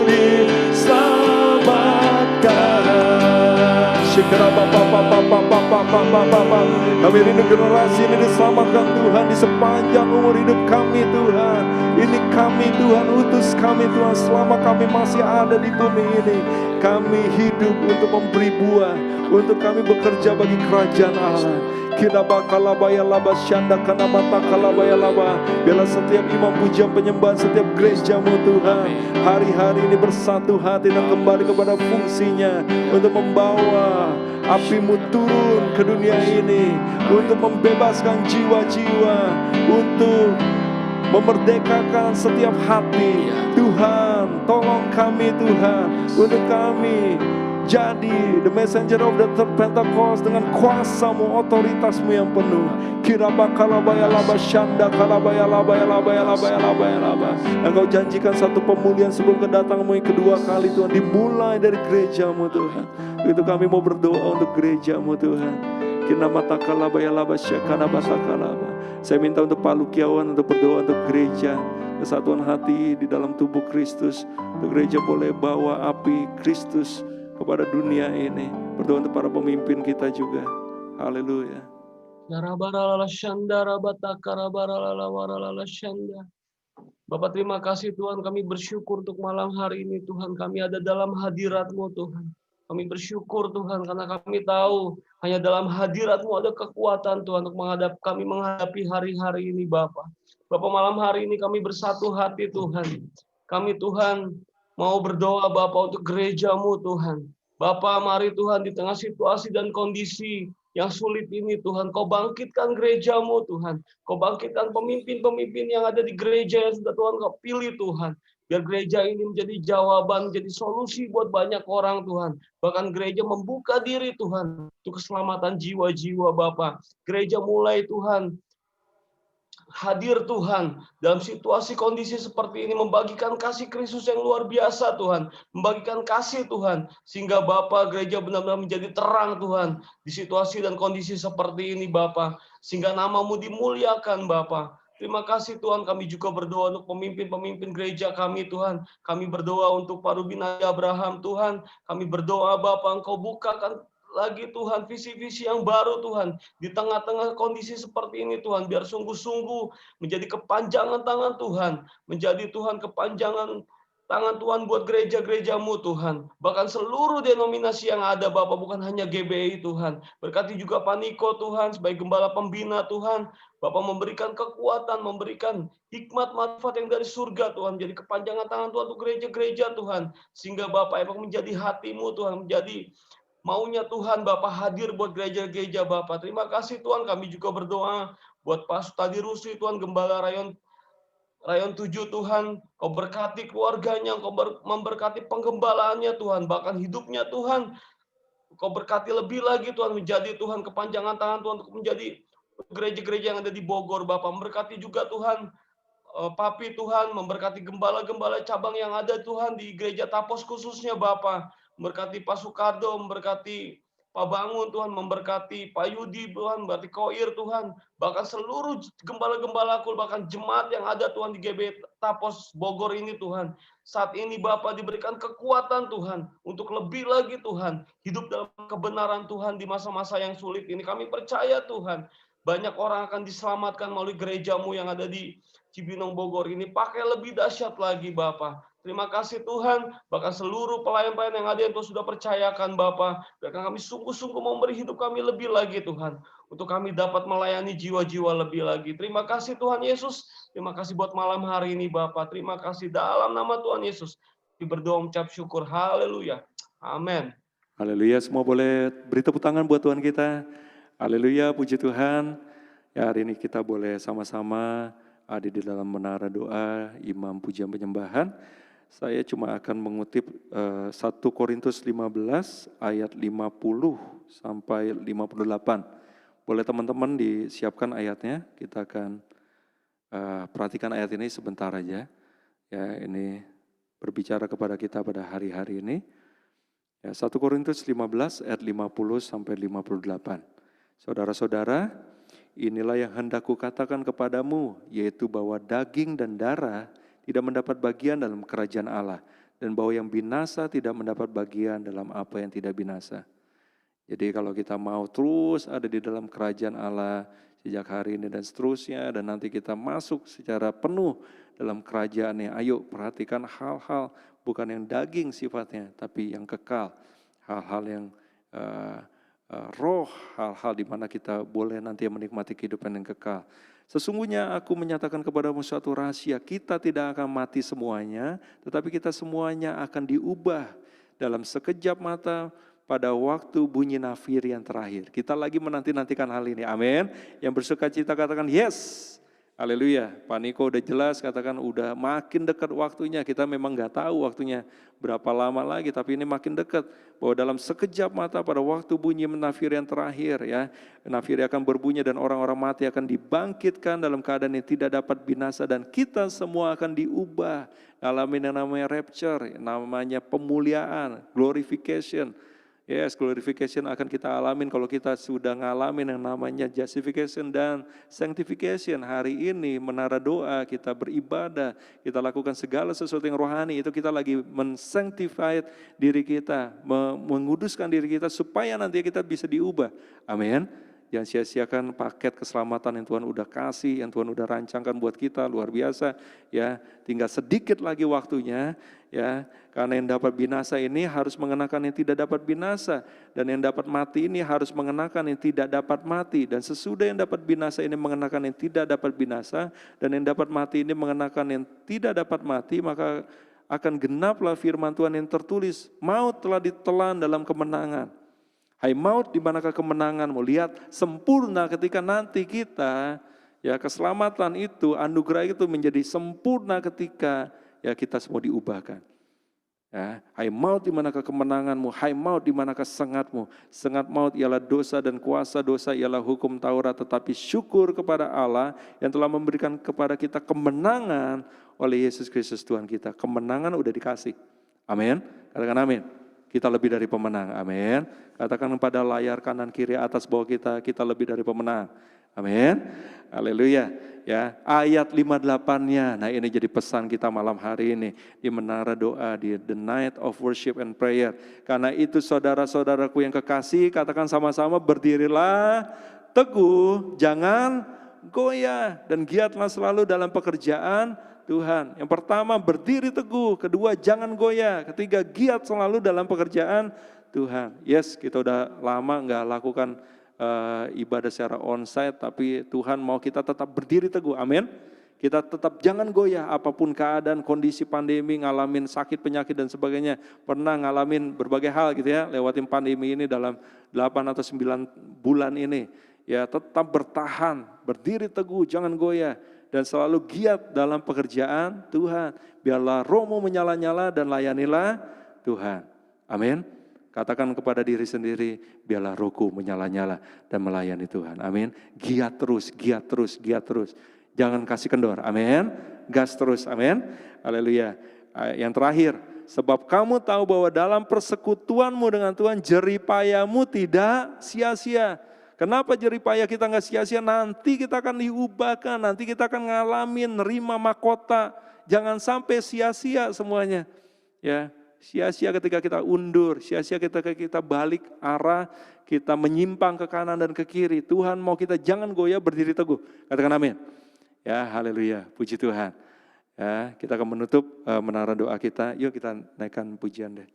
diselamatkan. Syekara kami rindu generasi ini diselamatkan Tuhan di sepanjang umur hidup kami Tuhan. Ini kami Tuhan, utus kami Tuhan selama kami masih ada di bumi ini. Kami hidup untuk memberi buah, untuk kami bekerja bagi kerajaan Allah. Biarlah setiap imam pujian penyembahan, setiap gereja-Mu Tuhan, hari-hari ini bersatu hati dan kembali kepada fungsinya untuk membawa api-Mu turun ke dunia ini, untuk membebaskan jiwa-jiwa, untuk memerdekakan setiap hati. Tuhan, tolong kami Tuhan, untuk kami jadi the messenger of the third Pentecost dengan kuasa-Mu, otoritas-Mu yang penuh. Engkau janjikan satu pemulihan sebelum kedatangan-Mu yang kedua kali Tuhan, dimulai dari gereja-Mu Tuhan. Itu kami mau berdoa untuk gereja-Mu Tuhan. Saya minta untuk Pak Lukiawan untuk berdoa untuk gereja, kesatuan hati di dalam tubuh Kristus. Untuk gereja boleh bawa api Kristus kepada dunia ini. Berdoa untuk para pemimpin kita juga. Haleluya. Bapak terima kasih Tuhan, kami bersyukur untuk malam hari ini Tuhan, kami ada dalam hadirat-Mu Tuhan. Kami bersyukur Tuhan karena kami tahu hanya dalam hadirat-Mu ada kekuatan Tuhan untuk kami menghadapi hari-hari ini Bapak. Bapak malam hari ini kami bersatu hati Tuhan. Kami Tuhan mau berdoa Bapak untuk gereja-Mu Tuhan. Bapak mari Tuhan di tengah situasi dan kondisi yang sulit ini Tuhan, Kau bangkitkan gereja-Mu Tuhan. Kau bangkitkan pemimpin-pemimpin yang ada di gereja yang sudah Tuhan Kau pilih Tuhan. Biar gereja ini menjadi jawaban, menjadi solusi buat banyak orang Tuhan. Bahkan gereja membuka diri Tuhan untuk keselamatan jiwa-jiwa Bapak. Gereja mulai Tuhan hadir Tuhan dalam situasi kondisi seperti ini, membagikan kasih Kristus yang luar biasa Tuhan, membagikan kasih Tuhan, sehingga Bapa gereja benar-benar menjadi terang Tuhan di situasi dan kondisi seperti ini Bapa, sehingga nama-Mu dimuliakan Bapa. Terima kasih Tuhan, kami juga berdoa untuk pemimpin-pemimpin gereja kami Tuhan. Kami berdoa untuk Pak Rubin Abraham Tuhan. Kami berdoa Bapa Engkau bukakan lagi Tuhan visi-visi yang baru Tuhan di tengah-tengah kondisi seperti ini Tuhan, biar sungguh-sungguh menjadi kepanjangan tangan Tuhan, menjadi Tuhan kepanjangan tangan Tuhan buat gereja-gereja-Mu Tuhan, bahkan seluruh denominasi yang ada Bapak, bukan hanya GBI Tuhan. Berkati juga Pak Niko Tuhan sebagai gembala pembina Tuhan, Bapak memberikan kekuatan, memberikan hikmat manfaat yang dari surga Tuhan, menjadi kepanjangan tangan Tuhan untuk gereja-gereja Tuhan, sehingga Bapak emang menjadi hati-Mu Tuhan, menjadi maunya Tuhan Bapak hadir buat gereja-gereja Bapak. Terima kasih Tuhan, kami juga berdoa buat Pak Sutadi Rusli Tuhan, Gembala Rayon 7 Tuhan, Kau berkati keluarganya, Kau memberkati penggembalaannya Tuhan, bahkan hidupnya Tuhan, Kau berkati lebih lagi Tuhan, menjadi Tuhan kepanjangan tangan Tuhan untuk menjadi gereja-gereja yang ada di Bogor Bapak. Memberkati juga Tuhan, Papi Tuhan, memberkati gembala-gembala cabang yang ada Tuhan di gereja Tapos khususnya Bapak. Memberkati Pak Soekardo, memberkati Pak Bangun Tuhan, memberkati Pak Yudi Tuhan, memberkati Koir Tuhan, bahkan seluruh gembala-gembalaku, bahkan jemaat yang ada Tuhan di GB Tapos Bogor ini Tuhan. Saat ini Bapak diberikan kekuatan Tuhan untuk lebih lagi Tuhan hidup dalam kebenaran Tuhan di masa-masa yang sulit ini. Kami percaya Tuhan, banyak orang akan diselamatkan melalui gerejamu yang ada di Cibinong Bogor ini. Pakai lebih dahsyat lagi Bapa. Terima kasih Tuhan, bahkan seluruh pelayan-pelayan yang ada yang Tuhan sudah percayakan Bapa. Bahkan kami sungguh-sungguh mau beri hidup kami lebih lagi Tuhan. Untuk kami dapat melayani jiwa-jiwa lebih lagi. Terima kasih Tuhan Yesus. Terima kasih buat malam hari ini Bapa. Terima kasih dalam nama Tuhan Yesus. Kami berdoa mengucap syukur. Haleluya. Amin. Haleluya, semua boleh beri tepuk tangan buat Tuhan kita. Haleluya, puji Tuhan. Ya, hari ini kita boleh sama-sama ada di dalam menara doa Imam Pujian Penyembahan. Saya cuma akan mengutip 1 Korintus 15 ayat 50 sampai 58. Boleh teman-teman disiapkan ayatnya, kita akan perhatikan ayat ini sebentar aja. Ya, ini berbicara kepada kita pada hari-hari ini. Ya, 1 Korintus 15 ayat 50 sampai 58. Saudara-saudara, inilah yang hendak kukatakan kepadamu, yaitu bahwa daging dan darah tidak mendapat bagian dalam kerajaan Allah, dan bahwa yang binasa tidak mendapat bagian dalam apa yang tidak binasa. Jadi kalau kita mau terus ada di dalam kerajaan Allah sejak hari ini dan seterusnya, dan nanti kita masuk secara penuh dalam kerajaannya, ayo perhatikan hal-hal bukan yang daging sifatnya, tapi yang kekal, hal-hal yang roh, hal-hal di mana kita boleh nanti menikmati kehidupan yang kekal. Sesungguhnya aku menyatakan kepadamu suatu rahasia, kita tidak akan mati semuanya, tetapi kita semuanya akan diubah dalam sekejap mata pada waktu bunyi nafir yang terakhir. Kita lagi menanti-nantikan hal ini, amin. Yang bersuka cita katakan yes. Haleluya, Pak Niko udah jelas katakan udah makin dekat waktunya, kita memang nggak tahu waktunya berapa lama lagi, tapi ini makin dekat, bahwa dalam sekejap mata pada waktu bunyi nafir yang terakhir ya, nafir akan berbunyi dan orang-orang mati akan dibangkitkan dalam keadaan yang tidak dapat binasa dan kita semua akan diubah, alamin yang namanya rapture, namanya pemuliaan, glorification. Yes, glorification akan kita alamin kalau kita sudah ngalamin yang namanya justification dan sanctification. Hari ini menara doa, kita beribadah, kita lakukan segala sesuatu yang rohani, itu kita lagi men-sanctify diri kita, menguduskan diri kita supaya nanti kita bisa diubah. Amin. Jangan sia-siakan paket keselamatan yang Tuhan udah kasih, yang Tuhan udah rancangkan buat kita, luar biasa ya. Tinggal sedikit lagi waktunya ya, karena yang dapat binasa ini harus mengenakan yang tidak dapat binasa, dan yang dapat mati ini harus mengenakan yang tidak dapat mati, dan sesudah yang dapat binasa ini mengenakan yang tidak dapat binasa, dan yang dapat mati ini mengenakan yang tidak dapat mati, maka akan genaplah firman Tuhan yang tertulis, maut telah ditelan dalam kemenangan. Hai maut, di manakah kemenanganmu? Lihat sempurna ketika nanti kita ya keselamatan itu, anugerah itu menjadi sempurna ketika ya kita semua diubahkan. Ya, hai maut, di manakah kemenanganmu? Hai maut, di manakah sengatmu? Sengat maut ialah dosa dan kuasa dosa ialah hukum Taurat, tetapi syukur kepada Allah yang telah memberikan kepada kita kemenangan oleh Yesus Kristus Tuhan kita. Kemenangan udah dikasih. Amin. Katakan amin. Kita lebih dari pemenang, amin. Katakan pada layar kanan kiri atas bawah kita lebih dari pemenang, amin. Haleluya. Ya, ayat 58-nya, nah ini jadi pesan kita malam hari ini di menara doa, di the night of worship and prayer. Karena itu saudara-saudaraku yang kekasih, katakan sama-sama, berdirilah teguh, jangan goyah, dan giatlah selalu dalam pekerjaan Tuhan. Yang pertama berdiri teguh, kedua jangan goyah, ketiga giat selalu dalam pekerjaan Tuhan. Yes, kita udah lama nggak lakukan ibadah secara onsite, tapi Tuhan mau kita tetap berdiri teguh, amin. Kita tetap jangan goyah apapun keadaan, kondisi pandemi, ngalamin sakit, penyakit dan sebagainya. Pernah ngalamin berbagai hal gitu ya, lewatin pandemi ini dalam 8 atau 9 bulan ini. Ya tetap bertahan, berdiri teguh, jangan goyah. Dan selalu giat dalam pekerjaan Tuhan. Biarlah rohmu menyala-nyala dan layanilah Tuhan. Amin. Katakan kepada diri sendiri, biarlah rohku menyala-nyala dan melayani Tuhan. Amin. Giat terus, giat terus, giat terus. Jangan kasih kendor. Amin. Gas terus. Amin. Haleluya. Yang terakhir, sebab kamu tahu bahwa dalam persekutuanmu dengan Tuhan jeripayamu tidak sia-sia. Kenapa jeripaya kita nggak sia-sia? Nanti kita akan diubahkan, nanti kita akan ngalamin nerima mahkota. Jangan sampai sia-sia semuanya. Ya, sia-sia ketika kita undur, sia-sia ketika kita balik arah, kita menyimpang ke kanan dan ke kiri. Tuhan mau kita jangan goyah, berdiri teguh. Katakan amin. Ya, haleluya, puji Tuhan. Ya, kita akan menutup menara doa kita. Yuk kita naikkan pujian deh.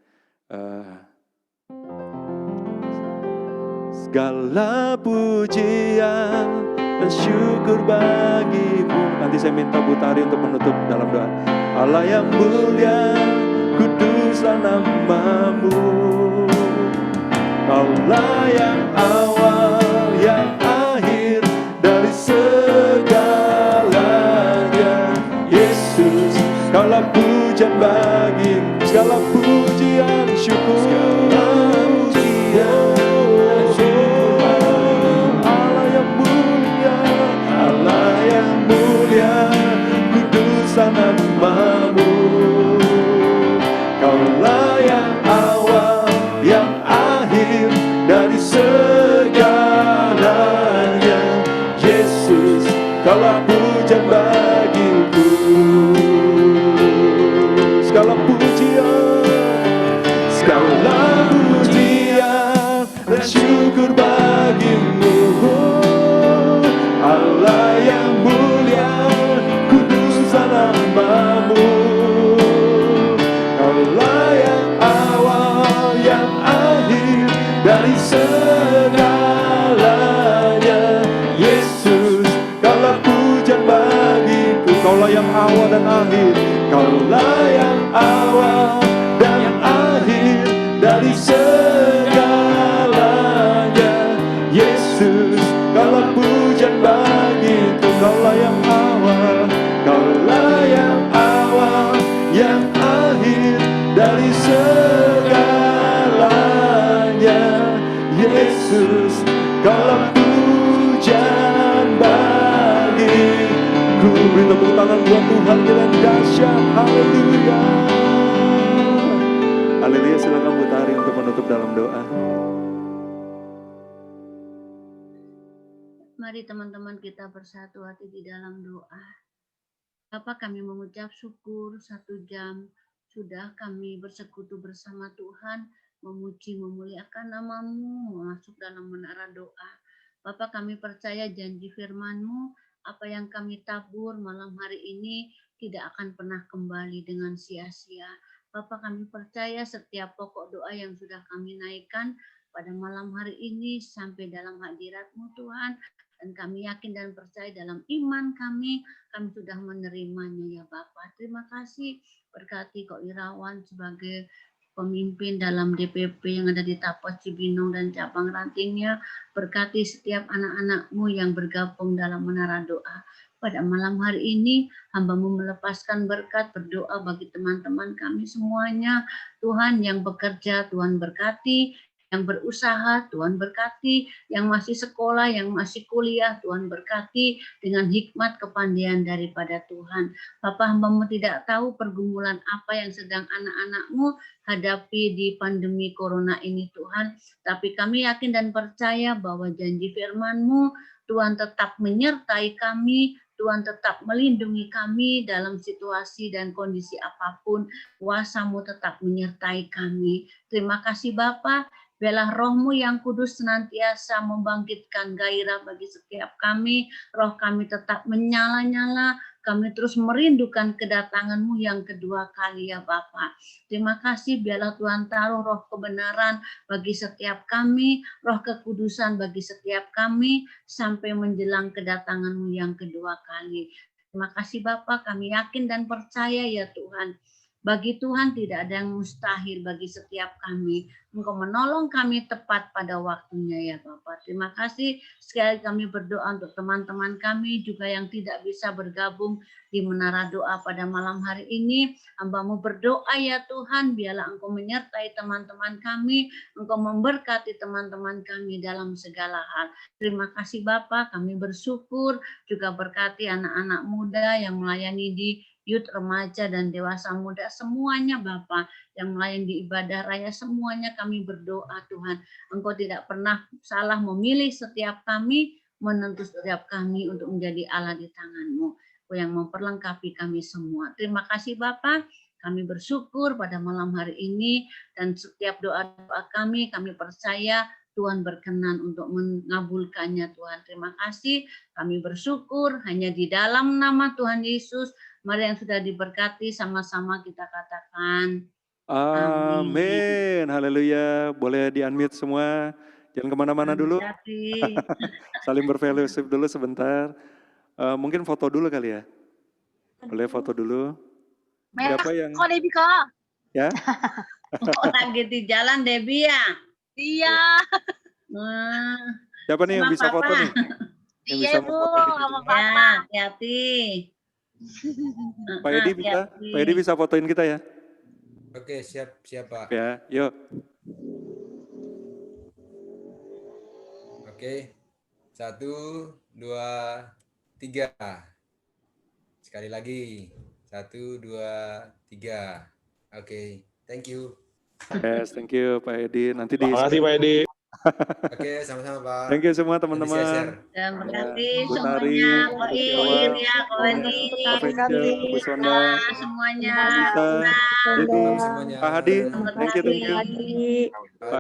Segala pujian dan syukur bagimu. Nanti saya minta Bu Tari untuk menutup dalam doa. Allah yang mulia, kuduslah namamu. Kaulah yang awal, yang akhir dari segalanya. Yesus, kaulah pujian bagimu. Segala pujian, syukur. Segala pujian. Namamu, Kaulah yang awal, yang akhir dari segalanya. Yesus, Kaulah pujian bagiku. Segala pujian dan syukur bagimu. Allah yang mulia, namamu. Kaulah yang awal, yang akhir dari segalanya. Yesus, Kaulah pujian bagiku. Kaulah yang awal dan akhir. Kaulah yang awal dan akhir dari segalanya. Yesus, Kaulah pujian bagiku. Kaulah yang awal, Kaulah yang awal, yang akhir dari segalanya. Yesus, Kaulah pujian bagiku. Beri tepuk tangan buat Tuhan yang dahsyat. Haleluya. Haleluya. Silakan Bu Tari untuk menutup dalam doa. Mari teman-teman kita bersatu hati di dalam doa. Bapa, kami mengucap syukur 1 jam sudah kami bersekutu bersama Tuhan, memuji, memuliakan nama-Mu, masuk dalam menara doa. Bapa, kami percaya janji firman-Mu, apa yang kami tabur malam hari ini tidak akan pernah kembali dengan sia-sia. Bapa, kami percaya setiap pokok doa yang sudah kami naikkan pada malam hari ini sampai dalam hadirat-Mu Tuhan. Dan kami yakin dan percaya dalam iman kami sudah menerimanya ya Bapak. Terima kasih, berkati Kok Irawan sebagai pemimpin dalam DPP yang ada di Tapos Cibinong dan cabang rantingnya. Berkati setiap anak-anak-Mu yang bergabung dalam menara doa. Pada malam hari ini, hamba-Mu melepaskan berkat, berdoa bagi teman-teman kami semuanya. Tuhan yang bekerja, Tuhan berkati. Yang berusaha, Tuhan berkati. Yang masih sekolah, yang masih kuliah, Tuhan berkati dengan hikmat kepandaian daripada Tuhan. Bapa, hamba-Mu tidak tahu pergumulan apa yang sedang anak-anak-Mu hadapi di pandemi corona ini Tuhan. Tapi kami yakin dan percaya bahwa janji firman-Mu, Tuhan tetap menyertai kami, Tuhan tetap melindungi kami dalam situasi dan kondisi apapun. Kuasa-Mu tetap menyertai kami. Terima kasih Bapa. Biarlah roh-Mu yang kudus senantiasa membangkitkan gairah bagi setiap kami. Roh kami tetap menyala-nyala. Kami terus merindukan kedatangan-Mu yang kedua kali ya Bapa. Terima kasih biarlah Tuhan taruh roh kebenaran bagi setiap kami. Roh kekudusan bagi setiap kami. Sampai menjelang kedatangan-Mu yang kedua kali. Terima kasih Bapa, kami yakin dan percaya ya Tuhan. Bagi Tuhan tidak ada yang mustahil bagi setiap kami. Engkau menolong kami tepat pada waktunya ya Bapak. Terima kasih. Sekali kami berdoa untuk teman-teman kami juga yang tidak bisa bergabung di menara doa pada malam hari ini. Hamba-Mu berdoa ya Tuhan, biarlah Engkau menyertai teman-teman kami. Engkau memberkati teman-teman kami dalam segala hal. Terima kasih Bapak, kami bersyukur. Juga berkati anak-anak muda yang melayani di youth, remaja, dan dewasa muda semuanya Bapak yang melayani di ibadah raya semuanya kami berdoa Tuhan. Engkau tidak pernah salah memilih setiap kami, menentu setiap kami untuk menjadi Allah di tangan-Mu yang memperlengkapi kami semua. Terima kasih Bapak. Kami bersyukur pada malam hari ini dan setiap doa-doa kami percaya Tuhan berkenan untuk mengabulkannya Tuhan. Terima kasih, kami bersyukur hanya di dalam nama Tuhan Yesus. Mari yang sudah diberkati sama-sama kita katakan. Amin. Haleluya. Boleh di-unmute semua. Jangan kemana-mana dulu. Saling berfellowship dulu sebentar. Mungkin foto dulu kali ya. Boleh foto dulu. Siapa yang... Kok Debbie kok? Ya? Lagi di jalan Debbie ya? Iya. Siapa nih yang Sama bisa Papa. foto nih? Yang Iya bisa Bu, foto di sama sini? Papa. Ya, hati-hati. Pak Edi bisa? Hati-hati. Pak Edi bisa fotoin kita ya? Oke, siap Pak. Ya, yuk. Oke, 1, 2, 3. Sekali lagi, 1, 2, 3. Oke, thank you. Yes, thank you Pak Edi. Nanti di... Terima kasih Pak Edi. Oke, sama-sama Pak. Thank you semua Nanti teman-teman. share. Terima kasih Bu Tari, semuanya. Bu Ko Setiawan, Iri, Ko Wendy, Pak Rachel, Bu Sonda, semuanya. Bu Lisa, Salam semuanya. Pak Hadi, thank you. Terima kasih.